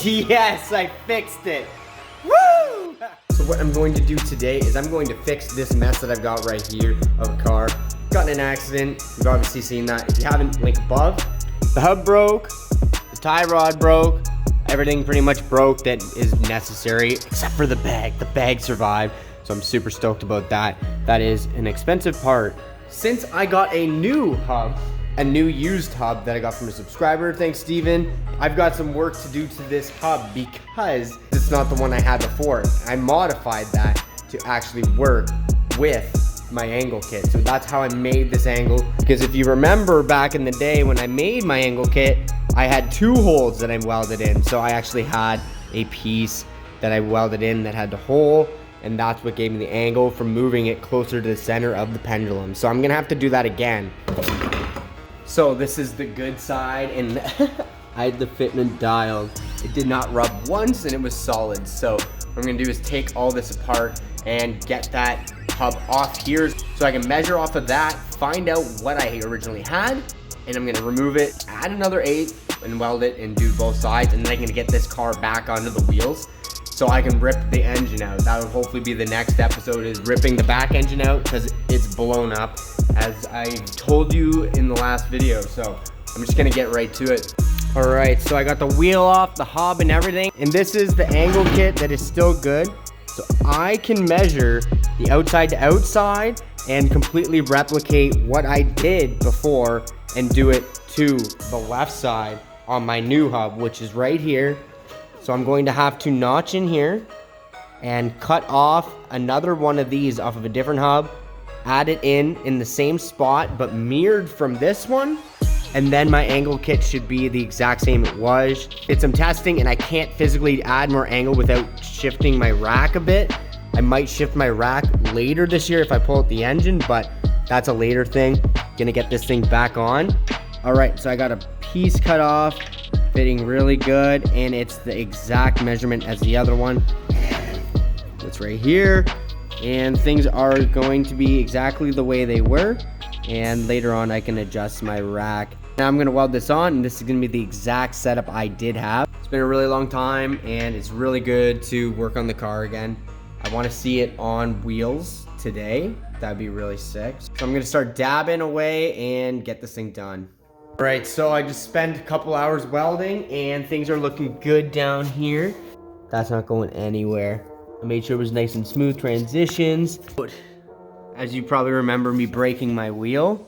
Yes, I fixed it. Woo! So what I'm going to do today is I'm going to fix this mess that I've got right here of a car. Got in an accident. You've obviously seen that. If you haven't, link above. The hub broke. The tie rod broke. Everything pretty much broke that is necessary, except for the bag. The bag survived, so I'm super stoked about that. That is an expensive part. Since I got a new hub, a new used hub that I got from a subscriber, thanks Steven, I've got some work to do to this hub because it's not the one I had before. I modified that to actually work with my angle kit. So that's how I made this angle. Because if you remember back in the day when I made my angle kit, I had 2 holes that I welded in. So I actually had a piece that I welded in that had the hole, and that's what gave me the angle from moving it closer to the center of the pendulum. So I'm gonna have to do that again. So this is the good side, and I had the fitment dialed. It did not rub once and it was solid. So what I'm gonna do is take all this apart and get that hub off here so I can measure off of that, find out what I originally had, and I'm gonna remove it, add another 1/8 and weld it and do both sides, and then I'm gonna get this car back onto the wheels so I can rip the engine out. That will hopefully be the next episode, is ripping the back engine out because it's blown up, as I told you in the last video. So I'm just gonna get right to it. All right, so I got the wheel off, the hub and everything, and this is the angle kit that is still good. So I can measure the outside to outside and completely replicate what I did before and do it to the left side on my new hub, which is right here. So I'm going to have to notch in here and cut off another one of these off of a different hub, add it in the same spot but mirrored from this one, and then my angle kit should be the exact same it was. Did some testing and I can't physically add more angle without shifting my rack a bit. I might shift my rack later this year if I pull out the engine, but that's a later thing. Gonna get this thing back on. All right, so I got a piece cut off, fitting really good, and it's the exact measurement as the other one. It's right here, and things are going to be exactly the way they were, and later on I can adjust my rack. Now I'm gonna weld this on, and this is gonna be the exact setup I did have. It's been a really long time, and it's really good to work on the car again. I wanna see it on wheels today. That'd be really sick. So I'm gonna start dabbing away and get this thing done. All right, so I just spent a couple hours welding and things are looking good down here. That's not going anywhere. I made sure it was nice and smooth transitions. As you probably remember me breaking my wheel,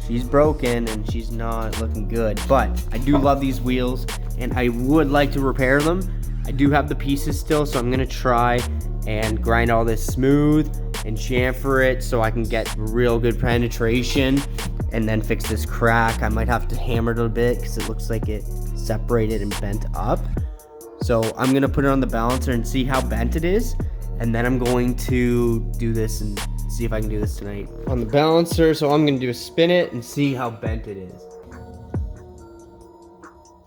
she's broken and she's not looking good. But I do love these wheels and I would like to repair them. I do have the pieces still, so I'm gonna try and grind all this smooth and chamfer it so I can get real good penetration and then fix this crack. I might have to hammer it a bit because it looks like it separated and bent up. So I'm gonna put it on the balancer and see how bent it is, and then I'm going to do this and see if I can do this tonight on the balancer. So I'm gonna do a spin it and see how bent it is.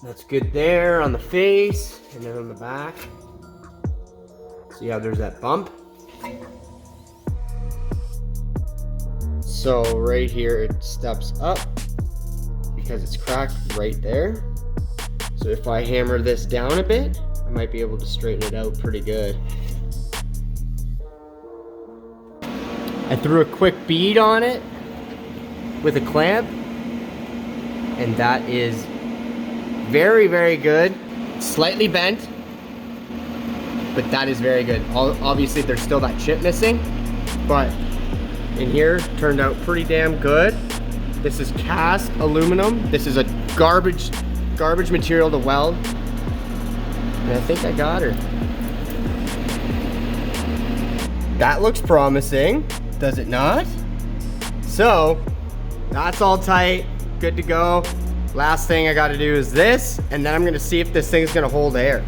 That's good there on the face, and then on the back. See how there's that bump? So right here it steps up because it's cracked right there. So if I hammer this down a bit, I might be able to straighten it out pretty good. I threw a quick bead on it with a clamp, and that is very, very good. Slightly bent, but that is very good. Obviously there's still that chip missing, but in here turned out pretty damn good. This is cast aluminum. This is a garbage material to weld, and I think I got her. That looks promising, does it not? So that's all tight, good to go. Last thing I got to do is this, and then I'm gonna see if this thing's gonna hold air.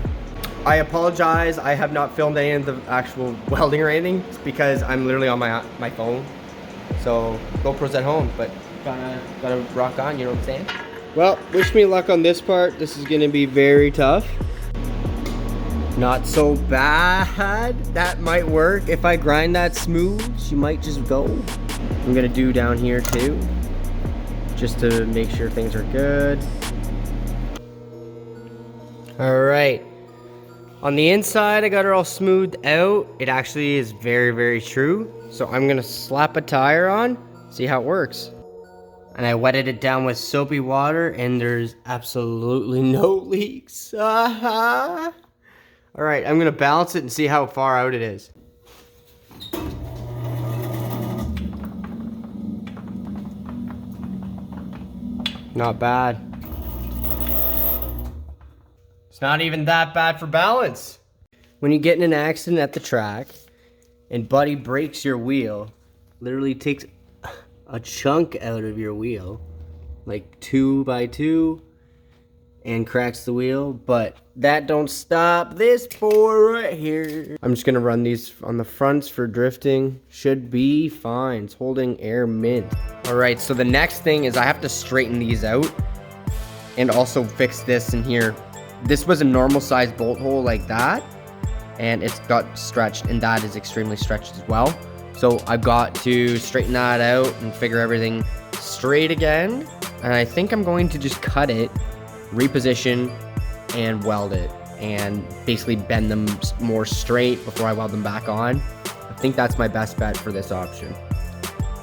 I apologize, I have not filmed any of the actual welding or anything. It's because I'm literally on my phone. So GoPro's at home, but gotta rock on, you know what I'm saying? Well, wish me luck on this part. This is gonna be very tough. Not so bad. That might work. If I grind that smooth, she might just go. I'm gonna do down here too, just to make sure things are good. All right. On the inside, I got it all smoothed out. It actually is very, very true. So I'm gonna slap a tire on, see how it works. And I wetted it down with soapy water and there's absolutely no leaks. All right, I'm gonna balance it and see how far out it is. Not bad. It's not even that bad for balance. When you get in an accident at the track and buddy breaks your wheel, literally takes a chunk out of your wheel, like 2 by 2, and cracks the wheel, but that don't stop this boy right here. I'm just gonna run these on the fronts for drifting. Should be fine. It's holding air mint. All right, so the next thing is I have to straighten these out and also fix this in here. This was a normal size bolt hole like that, and it's got stretched, and that is extremely stretched as well. So I've got to straighten that out and figure everything straight again. And I think I'm going to just cut it, reposition, and weld it, and basically bend them more straight before I weld them back on. I think that's my best bet for this option.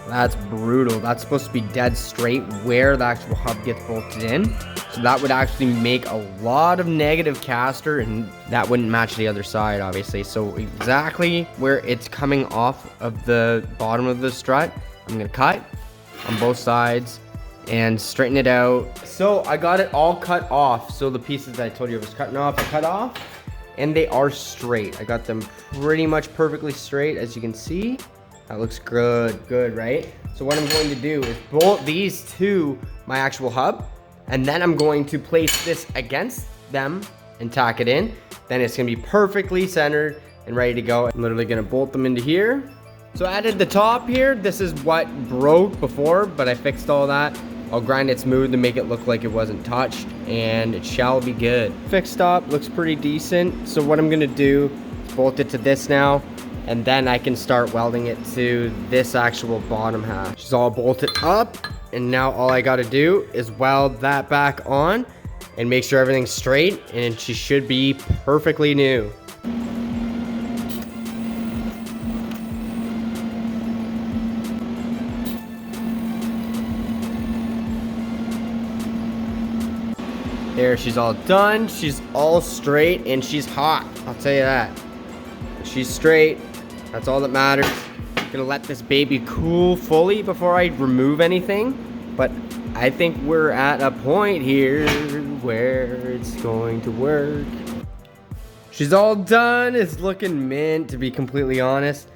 That's brutal. That's supposed to be dead straight where the actual hub gets bolted in. So that would actually make a lot of negative caster, and that wouldn't match the other side, obviously. So exactly where it's coming off of the bottom of the strut, I'm gonna cut on both sides and straighten it out. So I got it all cut off. So the pieces that I told you I was cutting off, I cut off, and they are straight. I got them pretty much perfectly straight, as you can see. That looks good, right? So what I'm going to do is bolt these to my actual hub, and then I'm going to place this against them and tack it in. Then it's gonna be perfectly centered and ready to go. I'm literally gonna bolt them into here. So I added the top here. This is what broke before, but I fixed all that. I'll grind it smooth to make it look like it wasn't touched, and it shall be good. Fixed up, looks pretty decent. So what I'm gonna do is bolt it to this now, and then I can start welding it to this actual bottom half. It's all bolted up, and now all I gotta do is weld that back on and make sure everything's straight, and she should be perfectly new. There, she's all done. She's all straight, and she's hot. I'll tell you that. She's straight. That's all that matters. I'm gonna let this baby cool fully before I remove anything. But I think we're at a point here where it's going to work. She's all done. It's looking mint, to be completely honest.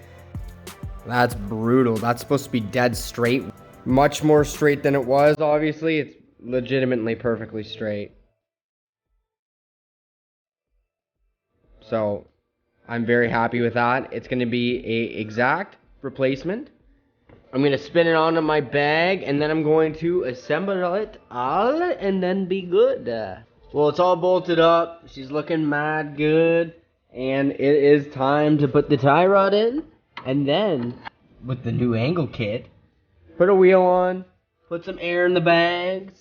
That's brutal. That's supposed to be dead straight. Much more straight than it was, obviously. It's legitimately perfectly straight. So I'm very happy with that. It's going to be a exact replacement. I'm going to spin it onto my bag, and then I'm going to assemble it all and then be good. Well, it's all bolted up. She's looking mad good, and it is time to put the tie rod in, and then with the new angle kit, put a wheel on, put some air in the bags,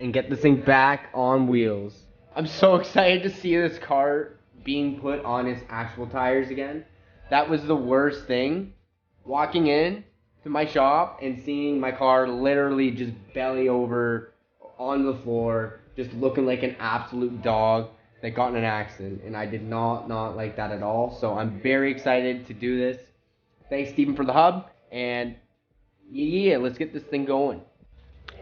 and get this thing back on wheels. I'm so excited to see this car being put on its actual tires again. That was the worst thing. Walking in to my shop and seeing my car literally just belly over on the floor, just looking like an absolute dog that got in an accident. And I did not like that at all. So I'm very excited to do this. Thanks, Steven, for the hub. And yeah, let's get this thing going.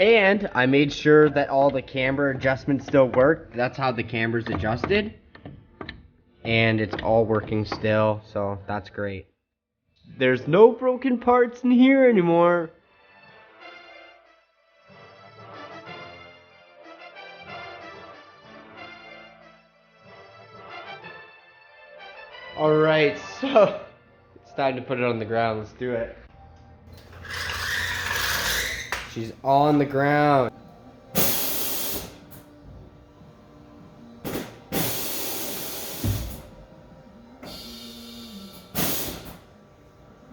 And I made sure that all the camber adjustments still worked. That's how the camber's adjusted. And it's all working still, so that's great. There's no broken parts in here anymore. Alright, so it's time to put it on the ground. Let's do it. She's on the ground.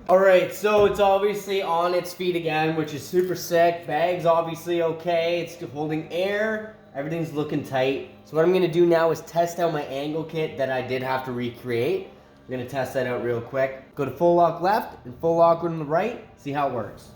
Alright, so it's obviously on its feet again, which is super sick. Bag's obviously okay. It's holding air. Everything's looking tight. So what I'm gonna do now is test out my angle kit that I did have to recreate. I'm gonna test that out real quick. Go to full lock left and full lock on the right, see how it works.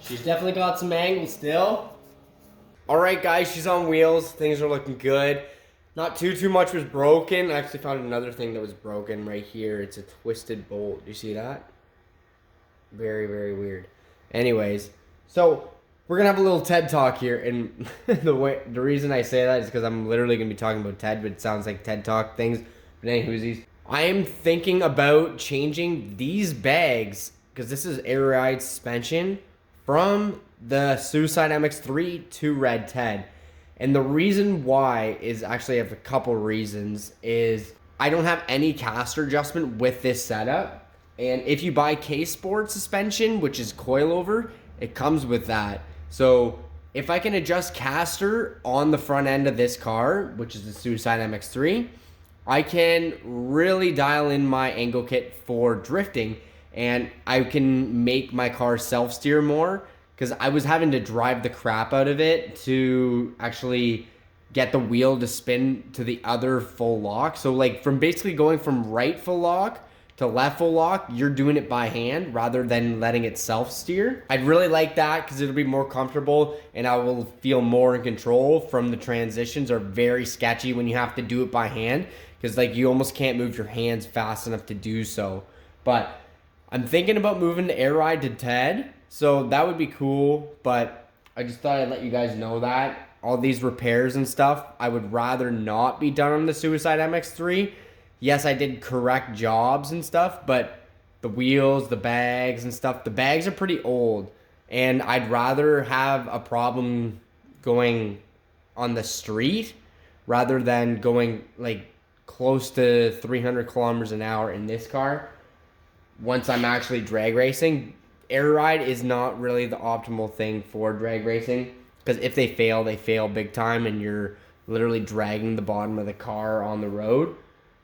She's definitely got some angle still. All right, guys, she's on wheels. Things are looking good. Not too much was broken. I actually found another thing that was broken right here. It's a twisted bolt. Do you see that? Very weird. Anyways, so we're gonna have a little TED talk here, and the reason I say that is because I'm literally gonna be talking about TED, but it sounds like TED Talk things. But anywhoosies, I am thinking about changing these bags because this is air ride suspension from the Suicide MX3 to Red TED. And the reason why is actually I have a couple reasons. Is I don't have any caster adjustment with this setup. And if you buy K-Sport suspension, which is coilover, it comes with that. So if I can adjust caster on the front end of this car, which is the Suicide MX3, I can really dial in my angle kit for drifting, and I can make my car self-steer more, because I was having to drive the crap out of it to actually get the wheel to spin to the other full lock. So like from basically going from right full lock to left full lock, you're doing it by hand rather than letting it self-steer. I'd really like that because it'll be more comfortable and I will feel more in control. From the transitions are very sketchy when you have to do it by hand, because like you almost can't move your hands fast enough to do so. But I'm thinking about moving the air ride to TED. So that would be cool, but I just thought I'd let you guys know that. All these repairs and stuff, I would rather not be done on the Suicide MX3. Yes, I did correct jobs and stuff, but the wheels, the bags and stuff, the bags are pretty old. And I'd rather have a problem going on the street rather than going like close to 300 kilometers an hour in this car once I'm actually drag racing. Air ride is not really the optimal thing for drag racing, because if they fail big time, and you're literally dragging the bottom of the car on the road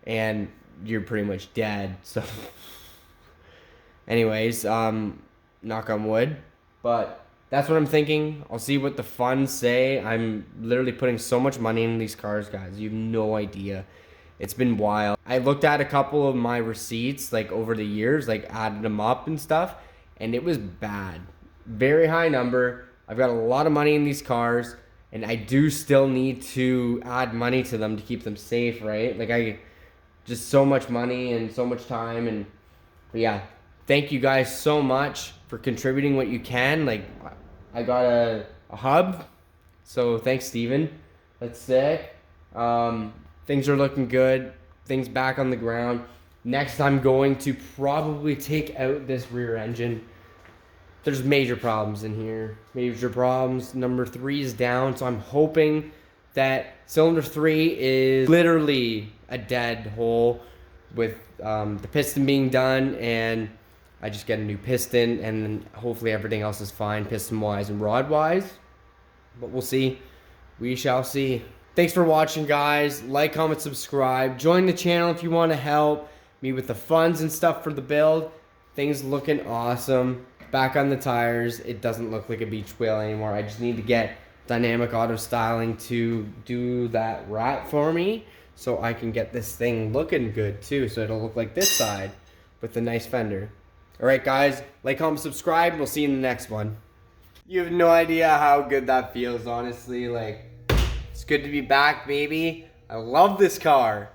and you're pretty much dead. So anyways, knock on wood, but that's what I'm thinking. I'll see what the funds say. I'm literally putting so much money in these cars, guys. You have no idea. It's been wild. I looked at a couple of my receipts like over the years, like added them up and stuff, and it was bad. Very high number. I've got a lot of money in these cars, and I do still need to add money to them to keep them safe, right? Like just so much money and so much time. But yeah, thank you guys so much for contributing what you can. Like I got a hub, so thanks Steven. That's sick. Things are looking good. Things back on the ground. Next, I'm going to probably take out this rear engine. There's major problems in here. Major problems. Number 3 is down, so I'm hoping that cylinder 3 is literally a dead hole with the piston being done, and I just get a new piston, and then hopefully everything else is fine piston-wise and rod-wise. But we'll see. We shall see. Thanks for watching, guys. Like, comment, subscribe. Join the channel if you want to help me with the funds and stuff for the build. Things looking awesome. Back on the tires. It doesn't look like a beach wheel anymore. I just need to get dynamic auto styling to do that wrap for me, so I can get this thing looking good too, so it'll look like this side with the nice fender. Alright guys, like, comment, subscribe. We'll see you in the next one. You have no idea how good that feels, honestly. Like, it's good to be back, baby. I love this car.